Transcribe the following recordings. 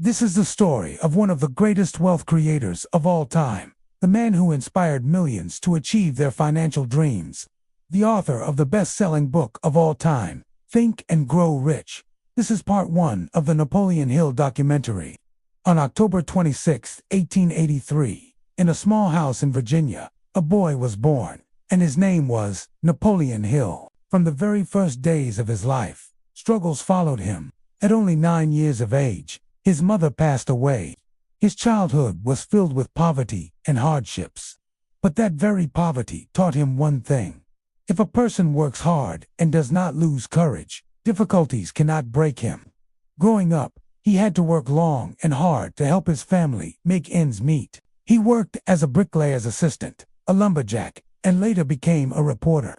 This is the story of one of the greatest wealth creators of all time, the man who inspired millions to achieve their financial dreams, the author of the best-selling book of all time, Think and Grow Rich. This is part 1 of the Napoleon Hill documentary. On October 26, 1883, in a small house in Virginia, a boy was born, and his name was Napoleon Hill. From the very first days of his life, struggles followed him. At only 9 years of age, his mother passed away. His childhood was filled with poverty and hardships. But that very poverty taught him one thing. If a person works hard and does not lose courage, difficulties cannot break him. Growing up, he had to work long and hard to help his family make ends meet. He worked as a bricklayer's assistant, a lumberjack, and later became a reporter.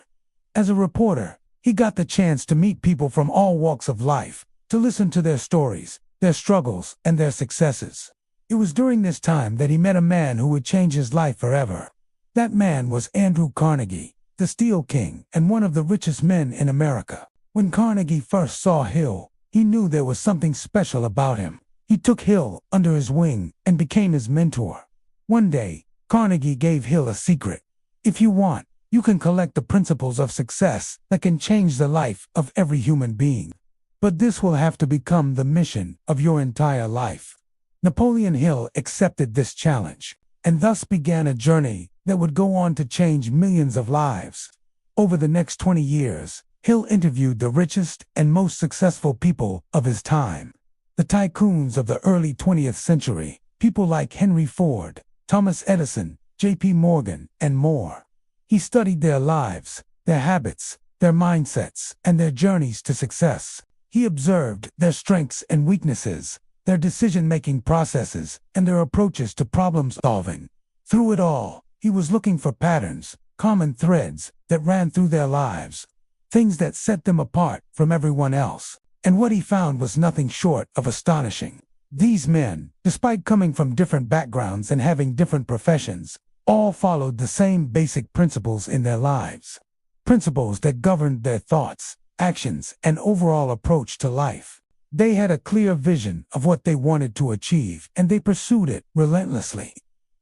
As a reporter, he got the chance to meet people from all walks of life, to listen to their stories, their struggles, and their successes. It was during this time that he met a man who would change his life forever. That man was Andrew Carnegie, the Steel King and one of the richest men in America. When Carnegie first saw Hill, he knew there was something special about him. He took Hill under his wing and became his mentor. One day, Carnegie gave Hill a secret. If you want, you can collect the principles of success that can change the life of every human being. But this will have to become the mission of your entire life. Napoleon Hill accepted this challenge, and thus began a journey that would go on to change millions of lives. Over the next 20 years, Hill interviewed the richest and most successful people of his time. The tycoons of the early 20th century, people like Henry Ford, Thomas Edison, J.P. Morgan, and more. He studied their lives, their habits, their mindsets, and their journeys to success. He observed their strengths and weaknesses, their decision-making processes, and their approaches to problem-solving. Through it all, he was looking for patterns, common threads that ran through their lives, things that set them apart from everyone else. And what he found was nothing short of astonishing. These men, despite coming from different backgrounds and having different professions, all followed the same basic principles in their lives. Principles that governed their thoughts, actions, and overall approach to life. They had a clear vision of what they wanted to achieve, and they pursued it relentlessly.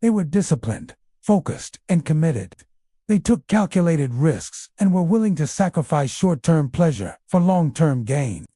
They were disciplined, focused, and committed. They took calculated risks and were willing to sacrifice short-term pleasure for long-term gain.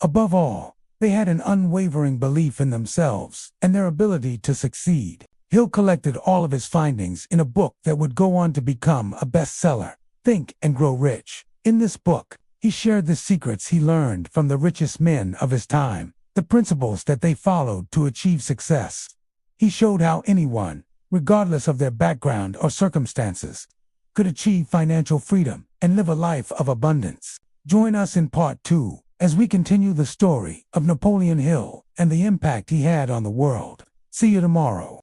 Above all, they had an unwavering belief in themselves and their ability to succeed. Hill collected all of his findings in a book that would go on to become a bestseller, Think and Grow Rich. In this book, he shared the secrets he learned from the richest men of his time, the principles that they followed to achieve success. He showed how anyone, regardless of their background or circumstances, could achieve financial freedom and live a life of abundance. Join us in part 2 as we continue the story of Napoleon Hill and the impact he had on the world. See you tomorrow.